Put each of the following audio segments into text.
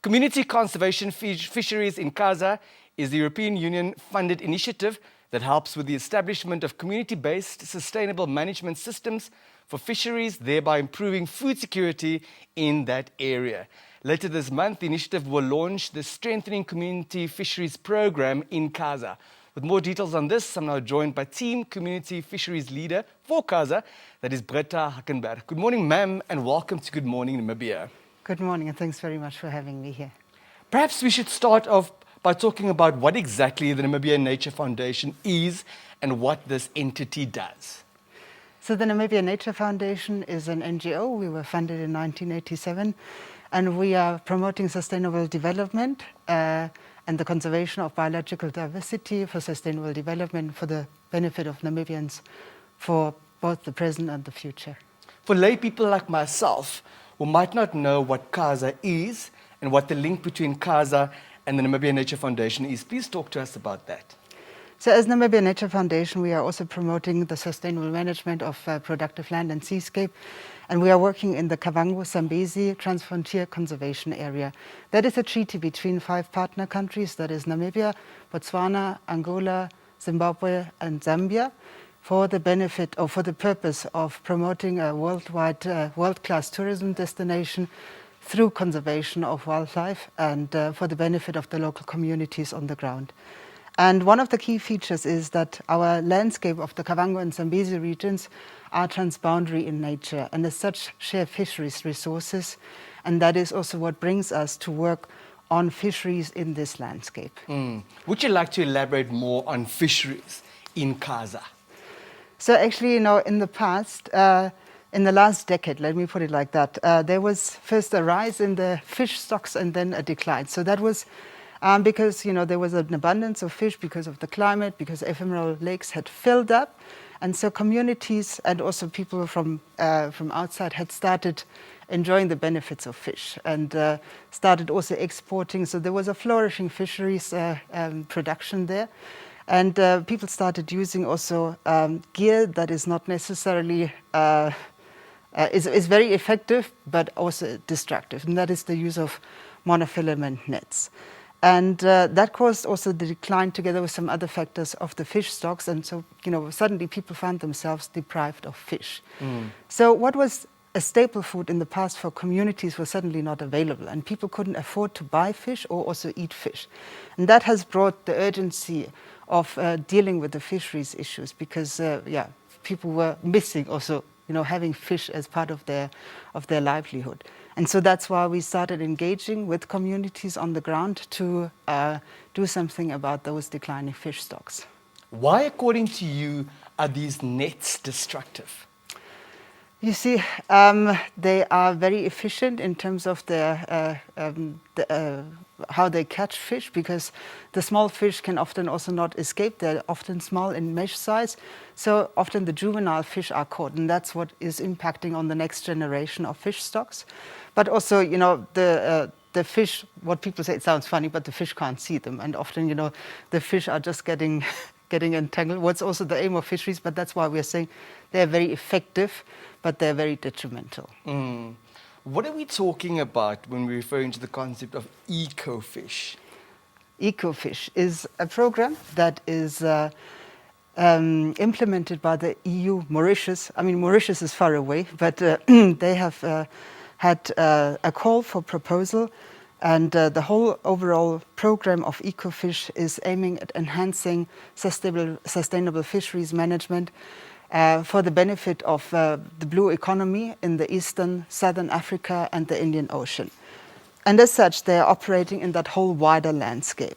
Community Conservation Fisheries in KAZA is the European Union-funded initiative that helps with the establishment of community-based sustainable management systems for fisheries, thereby improving food security in that area. Later this month, the initiative will launch the Strengthening Community Fisheries program in KAZA. With more details on this, I'm now joined by Team Community Fisheries Leader for KAZA, that is Britta Hackenberg. Good morning, ma'am, and welcome to Good Morning Namibia. Good morning, and thanks very much for having me here. Perhaps we should start off by talking about what exactly the Namibia Nature Foundation is and what this entity does. So the Namibia Nature Foundation is an NGO. We were funded in 1987, and we are promoting sustainable development and the conservation of biological diversity for sustainable development for the benefit of Namibians for both the present and the future. For lay people like myself, who might not know what KAZA is and what the link between KAZA and the Namibia Nature Foundation is, please talk to us about that. So as Namibia Nature Foundation, we are also promoting the sustainable management of productive land and seascape, and we are working in the Kavango-Zambezi Transfrontier Conservation Area. That is a treaty between 5 partner countries, that is Namibia, Botswana, Angola, Zimbabwe and Zambia, for the benefit or for the purpose of promoting a worldwide world-class tourism destination through conservation of wildlife and for the benefit of the local communities on the ground. And one of the key features is that our landscape of the Kavango and Zambezi regions are transboundary in nature and as such share fisheries resources, and that is also what brings us to work on fisheries in this landscape. Would you like to elaborate more on fisheries in KAZA? So actually, in the past, in the last decade, let me put it like that, there was first a rise in the fish stocks and then a decline. So that was because, there was an abundance of fish because of the climate, because ephemeral lakes had filled up. And so communities and also people from outside had started enjoying the benefits of fish and started also exporting. So there was a flourishing fisheries production there. And people started using also gear that is not necessarily, is very effective, but also destructive. And that is the use of monofilament nets. And that caused also the decline together with some other factors of the fish stocks. And so, suddenly people found themselves deprived of fish. So what was a staple food in the past for communities was suddenly not available. And people couldn't afford to buy fish or also eat fish. And that has brought the urgency of dealing with the fisheries issues because, people were missing also, having fish as part of their livelihood. And so that's why we started engaging with communities on the ground to do something about those declining fish stocks. Why, according to you, are these nets destructive? You see, they are very efficient in terms of their how they catch fish, because the small fish can often also not escape. They're often small in mesh size, so often the juvenile fish are caught, and that's what is impacting on the next generation of fish stocks. But also, the fish, what people say, it sounds funny, but the fish can't see them, and often, the fish are just getting entangled. What's also the aim of fisheries, but that's why we're saying they're very effective, but they're very detrimental. What are we talking about when we're referring to the concept of eco-fish? Eco-fish is a program that is implemented by the EU, Mauritius. I mean, Mauritius is far away, but they have had a call for proposal, and the whole overall program of eco-fish is aiming at enhancing sustainable fisheries management for the benefit of the blue economy in the eastern, southern Africa and the Indian Ocean. And as such, they are operating in that whole wider landscape,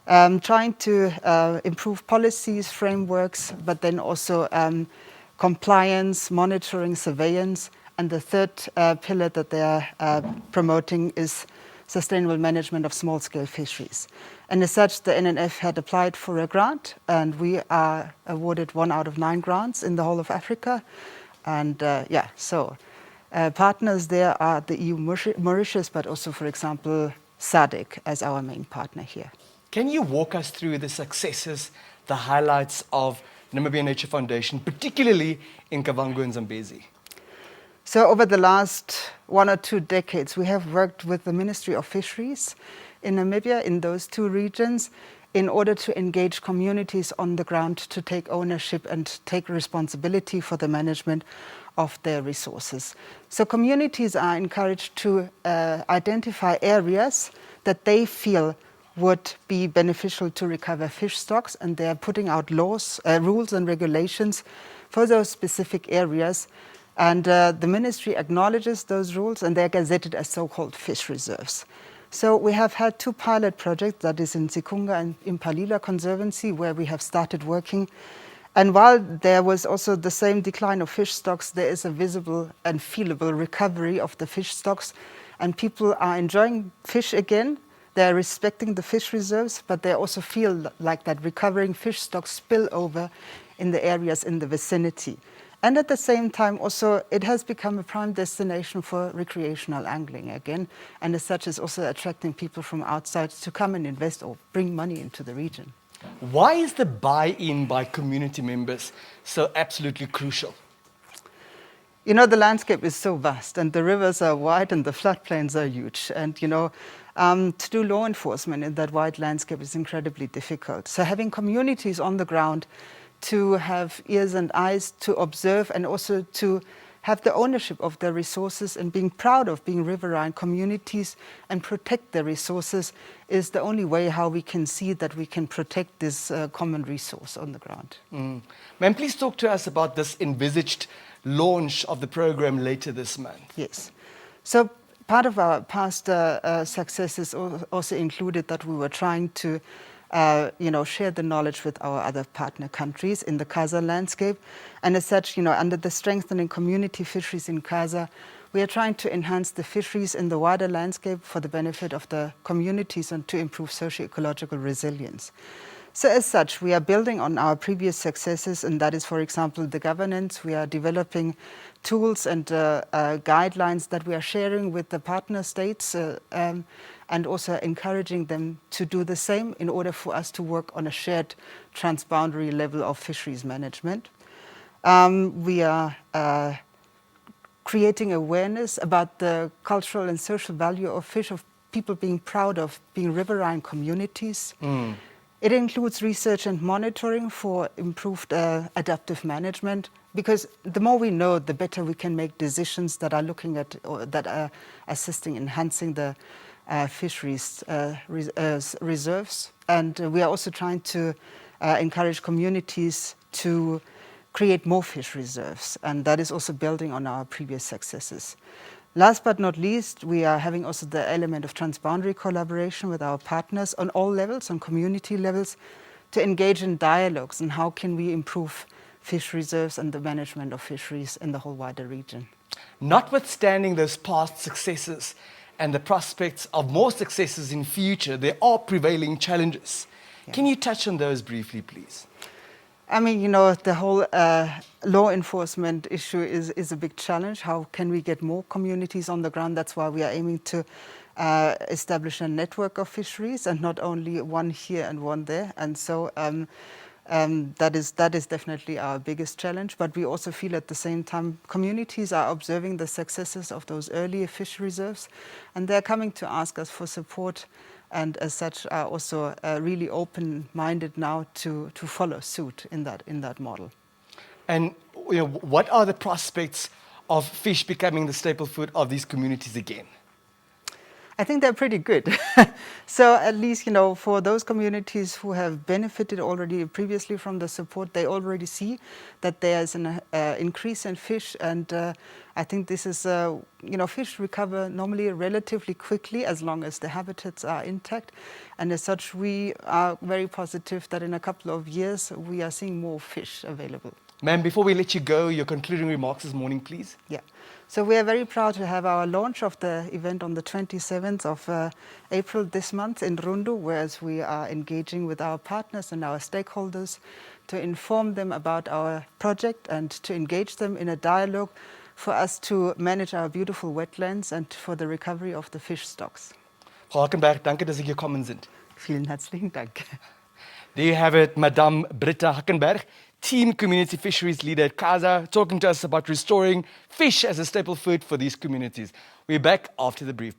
trying to improve policies, frameworks, but then also compliance, monitoring, surveillance. And the third pillar that they are promoting is sustainable management of small-scale fisheries. And as such, the NNF had applied for a grant, and we are awarded 1 out of 9 grants in the whole of Africa. And partners there are the EU Mauritius, but also, for example, SADC as our main partner here. Can you walk us through the successes, the highlights of Namibia Nature Foundation, particularly in Kavango and Zambezi? So over the last 1 or 2 decades, we have worked with the Ministry of Fisheries in Namibia, in those 2 regions, in order to engage communities on the ground to take ownership and take responsibility for the management of their resources. So communities are encouraged to identify areas that they feel would be beneficial to recover fish stocks, and they are putting out laws, rules and regulations for those specific areas. And the ministry acknowledges those rules, and they're gazetted as so-called fish reserves. So we have had 2 pilot projects, that is in Zikunga and Impalila Conservancy, where we have started working. And while there was also the same decline of fish stocks, there is a visible and feelable recovery of the fish stocks, and people are enjoying fish again. They're respecting the fish reserves, but they also feel like that recovering fish stocks spill over in the areas in the vicinity. And at the same time, also, it has become a prime destination for recreational angling again, and as such is also attracting people from outside to come and invest or bring money into the region. Why is the buy-in by community members so absolutely crucial? You know, the landscape is so vast, and the rivers are wide, and the floodplains are huge. And, to do law enforcement in that wide landscape is incredibly difficult. So having communities on the ground to have ears and eyes to observe, and also to have the ownership of their resources and being proud of being riverine communities and protect their resources, is the only way how we can see that we can protect this common resource on the ground. Ma'am, please talk to us about this envisaged launch of the program later this month. Yes. So part of our past successes also included that we were trying to share the knowledge with our other partner countries in the KAZA landscape. And as such, under the strengthening community fisheries in KAZA, we are trying to enhance the fisheries in the wider landscape for the benefit of the communities and to improve socio-ecological resilience. So as such, we are building on our previous successes, and that is, for example, the governance. We are developing tools and guidelines that we are sharing with the partner states, and also encouraging them to do the same in order for us to work on a shared transboundary level of fisheries management. We are creating awareness about the cultural and social value of fish, of people being proud of being riverine communities. It includes research and monitoring for improved adaptive management, because the more we know, the better we can make decisions that are looking at, or that are assisting enhancing the fisheries reserves. And we are also trying to encourage communities to create more fish reserves, and that is also building on our previous successes. Last but not least, we are having also the element of transboundary collaboration with our partners on all levels, on community levels, to engage in dialogues on how can we improve fish reserves and the management of fisheries in the whole wider region. Notwithstanding those past successes and the prospects of more successes in future, there are prevailing challenges. Yeah. Can you touch on those briefly, please? I mean, the whole law enforcement issue is a big challenge. How can we get more communities on the ground? That's why we are aiming to establish a network of fisheries, and not only one here and one there. And so that is definitely our biggest challenge. But we also feel at the same time communities are observing the successes of those earlier fish reserves, and they're coming to ask us for support, and as such are also really open-minded now to follow suit in that model. And what are the prospects of fish becoming the staple food of these communities again? I think they're pretty good. So at least, for those communities who have benefited already previously from the support, they already see that there's an increase in fish. And I think this is, fish recover normally relatively quickly as long as the habitats are intact. And as such, we are very positive that in a couple of years, we are seeing more fish available. Ma'am, before we let you go, your concluding remarks this morning, please. Yeah. So we are very proud to have our launch of the event on the 27th of April this month in Rundu, whereas we are engaging with our partners and our stakeholders to inform them about our project and to engage them in a dialogue for us to manage our beautiful wetlands and for the recovery of the fish stocks. Frau Hackenberg, danke, dass Sie gekommen sind. Vielen herzlichen Dank. There you have it, Madame Britta Hackenberg, team community fisheries leader at KAZA, talking to us about restoring fish as a staple food for these communities. We're back after the brief break.